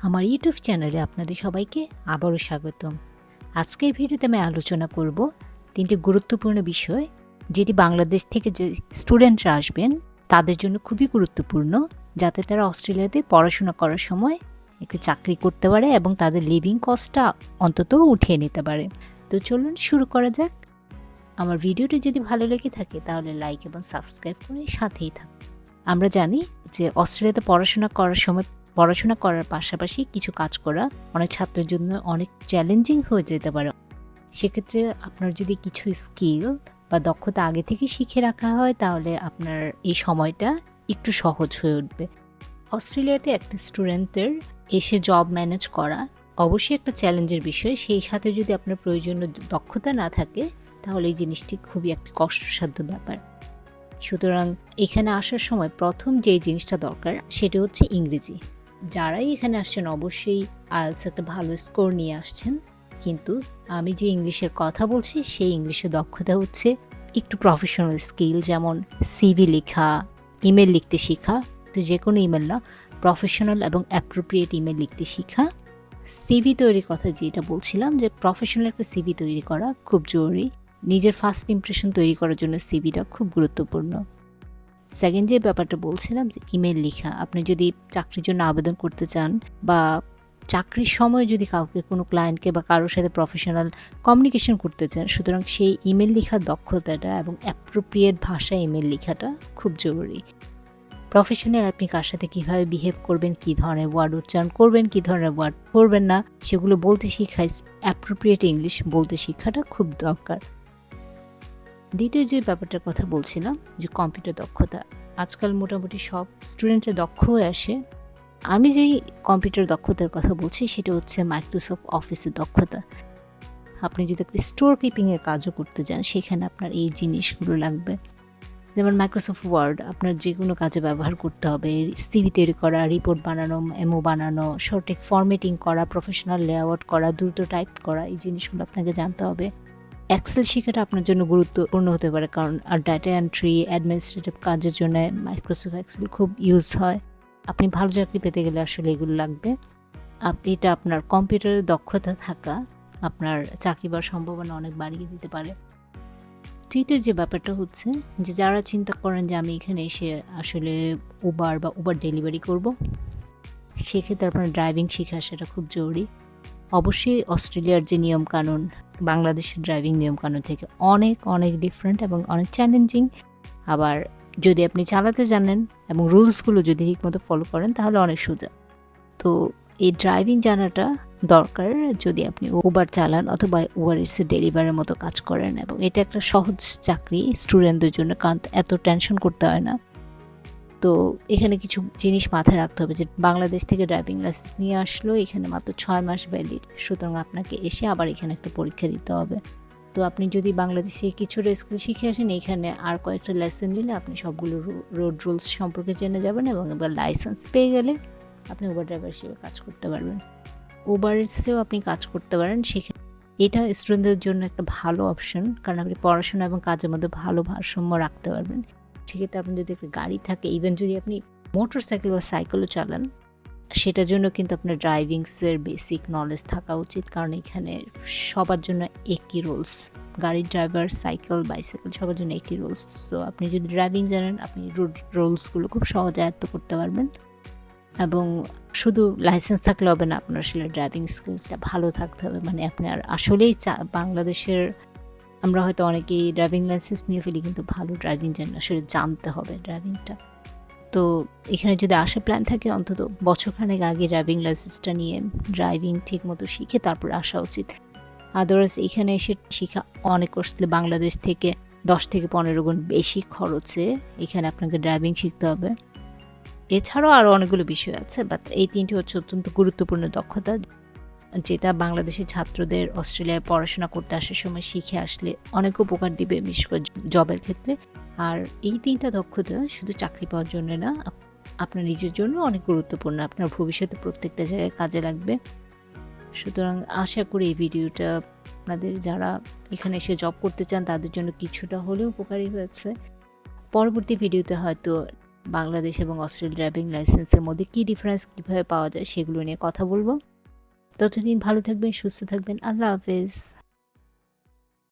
আমার ইউটিউব চ্যানেলে আপনাদের সবাইকে আবারও স্বাগতম। আজকের ভিডিওতে আমি আলোচনা করব 3টি গুরুত্বপূর্ণ বিষয়, যেটি বাংলাদেশ থেকে যে স্টুডেন্টরা আসবেন তাদের জন্য খুবই গুরুত্বপূর্ণ, যাতে তারা অস্ট্রেলিয়াতে পড়াশোনা করার সময় একটি চাকরি করতে পারে এবং তাদের লিভিং কস্টটা অন্তত উঠিয়ে নিতে পারে। তো চলুন শুরু করা যাক। আমার ভিডিওটি যদি ভালো লেগে থাকে তাহলে লাইক এবং সাবস্ক্রাইব করে সাথেই থাকুন। আমরা জানি যে অস্ট্রেলিয়াতে পড়াশোনা করার পাশাপাশি কিছু কাজ করা অনেক ছাত্রের জন্য অনেক চ্যালেঞ্জিং হয়ে যেতে পারে। সেক্ষেত্রে আপনার যদি কিছু স্কিল বা দক্ষতা আগে থেকে শিখে রাখা হয় তাহলে আপনার এই সময়টা একটু সহজ হয়ে উঠবে। অস্ট্রেলিয়াতে একটা স্টুডেন্টের এসে জব ম্যানেজ করা অবশ্যই একটা চ্যালেঞ্জের বিষয়। সেই সাথে যদি আপনার প্রয়োজনীয় দক্ষতা না থাকে তাহলে এই জিনিসটি খুবই একটা কষ্টসাধ্য ব্যাপার। সুতরাং এখানে আসার সময় প্রথম যে জিনিসটা দরকার সেটা হচ্ছে ইংরেজি। যারাই এখানে আসছেন অবশ্যই আইএলটিএস একটা ভালো স্কোর নিয়ে আসছেন, কিন্তু আমি যে ইংলিশের কথা বলছি সেই ইংলিশের দক্ষতা হচ্ছে একটু প্রফেশনাল স্কিল, যেমন সিভি লেখা, ইমেল লিখতে শেখা। তো যে কোনো ইমেল না, প্রফেশনাল এবং অ্যাপ্রোপ্রিয়েট ইমেল লিখতে শেখা। সিভি তৈরির কথা যেটা বলছিলাম, যে প্রফেশনাল একটা সিভি তৈরি করা খুব জরুরি। নিজের ফার্স্ট ইমপ্রেশন তৈরি করার জন্য সিভিটা খুব গুরুত্বপূর্ণ। সেকেন্ড যে ব্যাপারটা বলছিলাম, যে ইমেল লেখা, আপনি যদি চাকরির জন্য আবেদন করতে চান বা চাকরির সময় যদি কাউকে, কোনো ক্লায়েন্টকে বা কারোর সাথে প্রফেশনাল কমিউনিকেশন করতে চান, সুতরাং সেই ইমেল লেখার দক্ষতাটা এবং অ্যাপ্রোপ্রিয়েট ভাষায় ইমেল লেখাটা খুব জরুরি। প্রফেশনাল আপনি কার সাথে কীভাবে বিহেভ করবেন, কী ধরনের ওয়ার্ড উচ্চারণ করবেন, কী ধরনের ওয়ার্ড করবেন না, সেগুলো বলতে শেখায়, অ্যাপ্রোপ্রিয়েট ইংলিশ বলতে শেখাটা খুব দরকার। দ্বিতীয় যে ব্যাপারটার কথা বলছিলাম, যে কম্পিউটার দক্ষতা, আজকাল মোটামুটি সব স্টুডেন্টের দক্ষ হয়ে আসে। আমি যেই কম্পিউটার দক্ষতার কথা বলছি সেটা হচ্ছে মাইক্রোসফট অফিসের দক্ষতা। আপনি যদি একটা স্টোর কিপিংয়ের কাজও করতে যান, সেখানে আপনার এই জিনিসগুলো লাগবে। যেমন মাইক্রোসফট ওয়ার্ড আপনার যে কোনো কাজে ব্যবহার করতে হবে, সিভি তৈরি করা, রিপোর্ট বানানো, এমও বানানো, সঠিক ফরম্যাটিং করা, প্রফেশনাল লেআউট করা, দ্রুত টাইপ করা, এই জিনিসগুলো আপনাকে জানতে হবে। এক্সেল শেখাটা আপনার জন্য গুরুত্বপূর্ণ হতে পারে, কারণ আর ডাটা এন্ট্রি, অ্যাডমিনিস্ট্রেটিভ কাজের জন্য মাইক্রোসফট এক্সেল খুব ইউজ হয়। আপনি ভালো চাকরি পেতে গেলে আসলে এগুলো লাগবে। এটা আপনার কম্পিউটারের দক্ষতা থাকা আপনার চাকরি পাওয়ার সম্ভাবনা অনেক বাড়িয়ে দিতে পারে। তৃতীয় যে ব্যাপারটা হচ্ছে, যে যারা চিন্তা করেন যে আমি এখানে এসে আসলে উবার ডেলিভারি করব, সেক্ষেত্রে আপনার ড্রাইভিং শেখা সেটা খুব জরুরি। অবশ্যই অস্ট্রেলিয়ার যে নিয়মকানুন বাংলাদেশের ড্রাইভিং নিয়মকানুন থেকে অনেক অনেক ডিফারেন্ট এবং অনেক চ্যালেঞ্জিং। আবার যদি আপনি চালাতে জানেন এবং রুলসগুলো যদি ঠিকমতো ফলো করেন তাহলে অনেক সোজা। তো এই ড্রাইভিং জানাটা দরকার যদি আপনি উবার চালান অথবা উবার ইটসে ডেলিভারির মতো কাজ করেন, এবং এটা একটা সহজ চাকরি স্টুডেন্টদের জন্য, কারণ এত টেনশন করতে হয় না। তো এখানে কিছু জিনিস মাথায় রাখতে হবে, যে বাংলাদেশ থেকে ড্রাইভিং লাইসেন্স নিয়ে আসলো, এখানে মাত্র 6 মাস ভ্যালিড, সুতরাং আপনাকে এসে আবার এখানে একটা পরীক্ষা দিতে হবে। তো আপনি যদি বাংলাদেশে কিছুটা স্কিল শিখে আসেন, এখানে আর কয়েকটা লেসন নিলে আপনি সবগুলো রোড রুলস সম্পর্কে জেনে যাবেন, এবং এবার লাইসেন্স পেয়ে গেলে আপনি উবার ড্রাইভার হিসেবে কাজ করতে পারবেন। উবারসেও আপনি কাজ করতে পারেন। সেখানে এটা স্টুডেন্টদের জন্য একটা ভালো অপশন, কারণ আপনি পড়াশোনা এবং কাজের মধ্যে ভালো ভারসাম্য রাখতে পারবেন। সেক্ষেত্রে আপনার যদি একটা গাড়ি থাকে, ইভেন যদি আপনি মোটর সাইকেল বা সাইকেলও চালান, সেটার জন্য কিন্তু আপনার ড্রাইভিংসের বেসিক নলেজ থাকা উচিত, কারণ এখানে সবার জন্য একই রুলস। গাড়ির ড্রাইভার, সাইকেল, বাইসাইকেল সবার জন্য একই রুলস। তো আপনি যদি ড্রাইভিং জানেন, আপনি রুলসগুলো খুব সহজে আয়ত্ত করতে পারবেন। এবং শুধু লাইসেন্স থাকলে হবে না, আপনার আসলে ড্রাইভিং স্কিলটা ভালো থাকতে হবে। মানে আপনার আসলেই বাংলাদেশের আমরা হয়তো অনেকেই ড্রাইভিং লাইসেন্স নিয়ে ফেলি, কিন্তু ভালো ড্রাইভিং আসলে জানতে হবে ড্রাইভিংটা। তো এখানে যদি আসার প্ল্যান থাকে, অন্তত বছরখানেক আগে ড্রাইভিং লাইসেন্সটা নিয়ে ড্রাইভিং ঠিক মতো শিখে তারপর আসা উচিত। আদারওয়াইজ এখানে এসে শেখা অনেক কষ্টে, বাংলাদেশ থেকে 10 থেকে 15 গুণ বেশি খরচে এখানে আপনাকে ড্রাইভিং শিখতে হবে। এছাড়াও আরও অনেকগুলো বিষয় আছে, বাট এই 3টি হচ্ছে অত্যন্ত গুরুত্বপূর্ণ দক্ষতা, যেটা বাংলাদেশের ছাত্রদের অস্ট্রেলিয়ায় পড়াশোনা করতে আসার সময় শিখে আসলে অনেক উপকার দিবে, বিশেষ করে জবের ক্ষেত্রে। আর এই 3টা দক্ষতা শুধু চাকরি পাওয়ার জন্য না, আপনার নিজের জন্য অনেক গুরুত্বপূর্ণ, আপনার ভবিষ্যতে প্রত্যেকটা জায়গায় কাজে লাগবে। সুতরাং আশা করি এই ভিডিওটা আপনাদের, যারা এখানে এসে জব করতে চান তাদের জন্য কিছুটা হলেও উপকারী হয়েছে। পরবর্তী ভিডিওতে হয়তো বাংলাদেশ এবং অস্ট্রেলিয়ার ড্রাইভিং লাইসেন্সের মধ্যে কী ডিফারেন্স কীভাবে পাওয়া যায় সেগুলো নিয়ে কথা বলবো। ততদিন ভালো থাকবেন, সুস্থ থাকবেন। আল্লাহ হাফেজ।